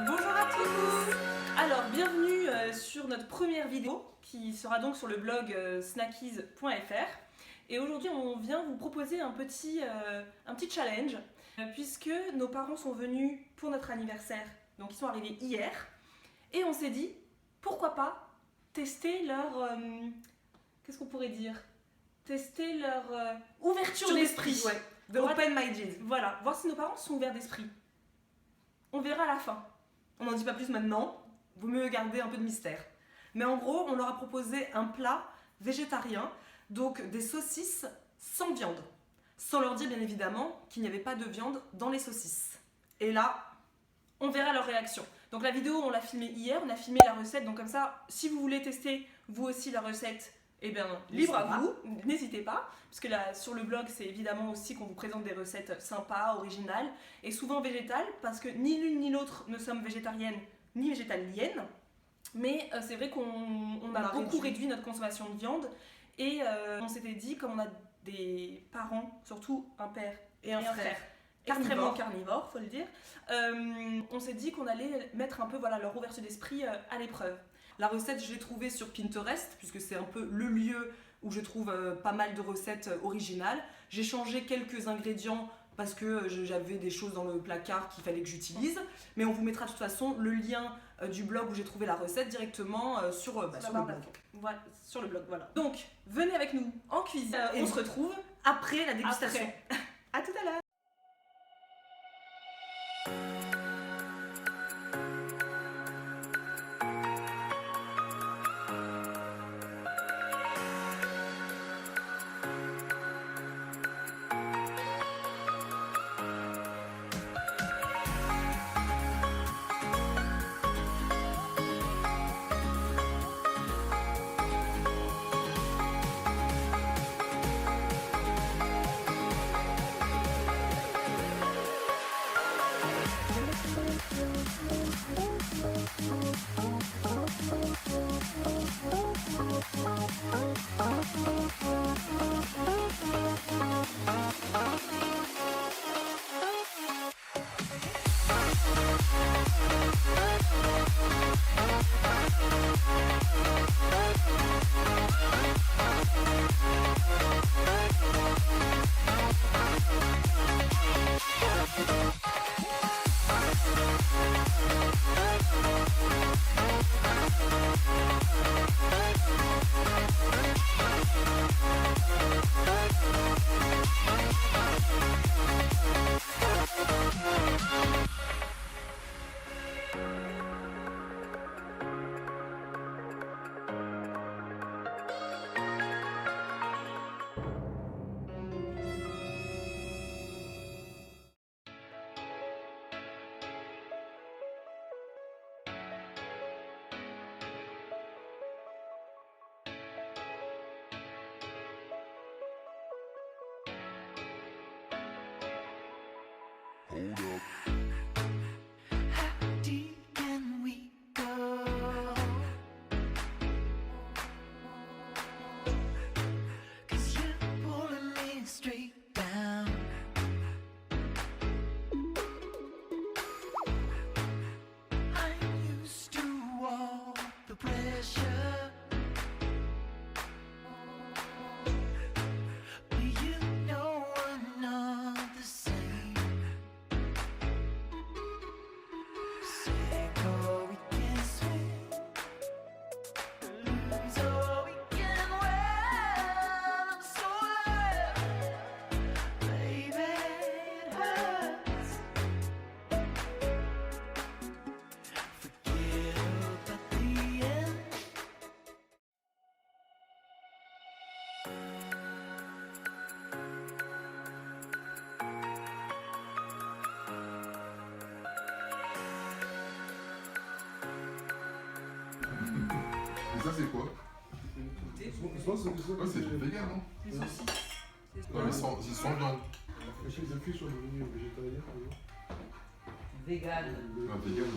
Bonjour à tous. Alors, bienvenue sur notre première vidéo qui sera donc sur le blog snackies.fr. Et aujourd'hui, on vient vous proposer un petit challenge puisque nos parents sont venus pour notre anniversaire. Donc, ils sont arrivés hier et on s'est dit, pourquoi pas tester leur... qu'est-ce qu'on pourrait dire? Tester leur ouverture d'esprit. Ouais, de open-minded. Voilà, voir si nos parents sont ouverts d'esprit. On verra à la fin. On n'en dit pas plus maintenant, vaut mieux garder un peu de mystère. Mais en gros, on leur a proposé un plat végétarien, donc des saucisses sans viande. Sans leur dire bien évidemment qu'il n'y avait pas de viande dans les saucisses. Et là, on verra leur réaction. Donc la vidéo, on l'a filmée hier, on a filmé la recette. Donc comme ça, si vous voulez tester vous aussi la recette, eh bien, libre à vous, n'hésitez pas. Parce que là, sur le blog, c'est évidemment aussi qu'on vous présente des recettes sympas, originales et souvent végétales, parce que ni l'une ni l'autre ne sommes végétariennes ni végétaliennes. Mais c'est vrai qu'on a beaucoup réduit notre consommation de viande. Et on s'était dit, comme on a des parents, surtout un père et un frère extrêmement carnivores, faut le dire, on s'est dit qu'on allait mettre un peu leur ouverture d'esprit à l'épreuve. La recette, je l'ai trouvée sur Pinterest, puisque c'est un peu le lieu où je trouve pas mal de recettes originales. J'ai changé quelques ingrédients parce que j'avais des choses dans le placard qu'il fallait que j'utilise. Mais on vous mettra de toute façon le lien du blog où j'ai trouvé la recette directement sur le blog. Voilà, sur le blog, voilà. Donc, venez avec nous en cuisine et on se retrouve après la dégustation. À tout à l'heure. Hold up. How deep can we go? 'Cause you're pulling me straight down. I'm used to all the pressure. But you know I'm not the same. Et ça c'est quoi? C'est du vegan, non? Les saucisses. Non mais sans viande. Ils appuient sur le menu végétarien, par exemple. Vegan. Ah, vegan.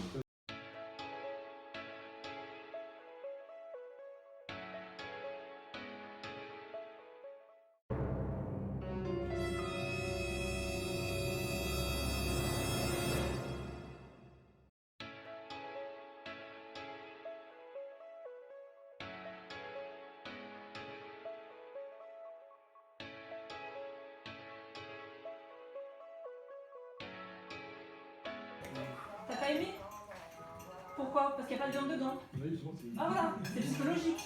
pas aimé? Pourquoi? Parce qu'il n'y a pas de viande dedans. Ouais, justement, c'est. Ah voilà, c'est psychologique.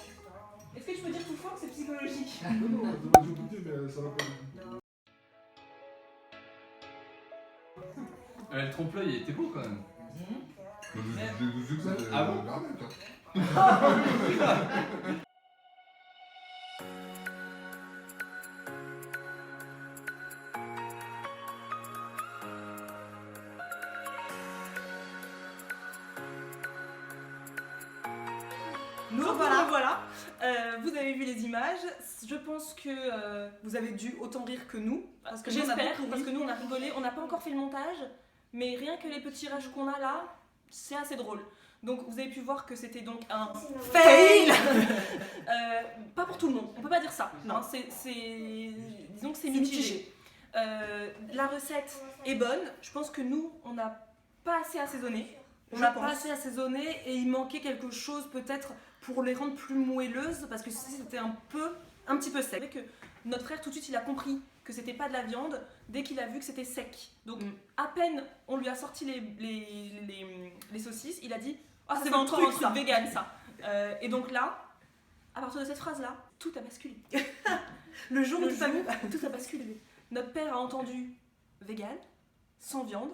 Est-ce que tu peux dire tout fort que c'est psychologique? Non, non, ça va goûter, mais ça va pas. Le trompe-l'œil il était beau quand même. J'ai vu que c'était Ah bon l'arnaque, hein. Nous Donc voilà. voilà, vous avez vu les images. Je pense que Vous avez dû autant rire que nous. Parce que j'espère, nous, on a beaucoup parce ri. que nous on a rigolé. On n'a pas encore fait le montage, mais rien que les petits rages qu'on a là, c'est assez drôle. Donc vous avez pu voir que c'était donc un Fail. pas pour tout le monde. On peut pas dire ça. Non. Hein, disons que c'est C'est mitigé. mitigé. La recette est bonne. Je pense que nous on n'a pas assez assaisonné. On Je n'a pense. pas assez assaisonné et il manquait quelque chose peut-être pour les rendre plus moelleuses parce que c'était un petit peu sec. C'est vrai que notre frère tout de suite il a compris que c'était pas de la viande dès qu'il a vu que c'était sec. Donc à peine on lui a sorti les saucisses, il a dit ah c'est encore encore un un truc, truc vegan ça. Et donc là, à partir de cette phrase là, tout a basculé. Le jour où Le tout a jour où tout a basculé. Notre père a entendu vegan, sans viande.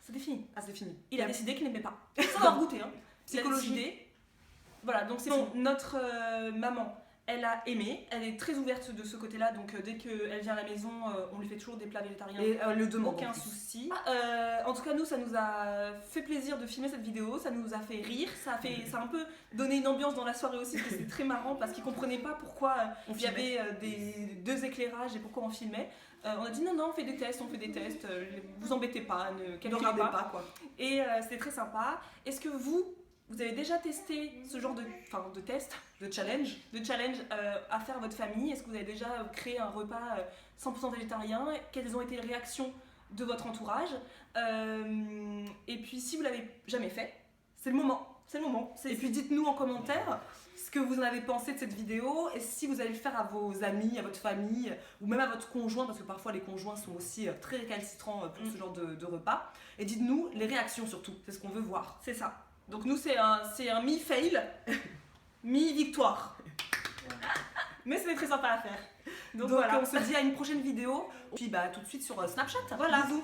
C'était fini. Ah, c'est fini. Il a décidé qu'il n'aimait pas. Sans avoir goûté, hein. Il a Psychologie. décidé. Voilà, donc c'est bon. Notre maman, elle a aimé. Elle est très ouverte de ce côté-là. Donc dès qu'elle vient à la maison, on lui fait toujours des plats végétariens. Et le demande. Aucun en plus. souci. En tout cas, nous, ça nous a fait plaisir de filmer cette vidéo. Ça nous a fait rire. Ça a un peu donné une ambiance dans la soirée aussi. Parce que c'était très marrant parce qu'ils comprenaient pas pourquoi On il y avait des deux éclairages et pourquoi on filmait. On a dit non, on fait des tests, vous embêtez pas, ne Ne calculez regardez pas. pas quoi. Et c'était très sympa. Est-ce que vous avez déjà testé ce genre de test, De challenge. de challenge à faire à votre famille? Est-ce que vous avez déjà créé un repas 100% végétarien? Quelles ont été les réactions de votre entourage? Et puis si vous l'avez jamais fait, c'est le moment. C'est le moment. Et puis dites-nous en commentaire ce que vous en avez pensé de cette vidéo et si vous allez le faire à vos amis, à votre famille ou même à votre conjoint parce que parfois les conjoints sont aussi très récalcitrants pour ce genre de repas. Et dites-nous les réactions surtout, c'est ce qu'on veut voir. C'est ça. Donc nous c'est un mi-fail, mi-victoire. Mais c'était très sympa à faire. Donc Donc voilà. on se dit à une prochaine vidéo. Puis bah tout de suite sur Snapchat. Voilà. Bisous.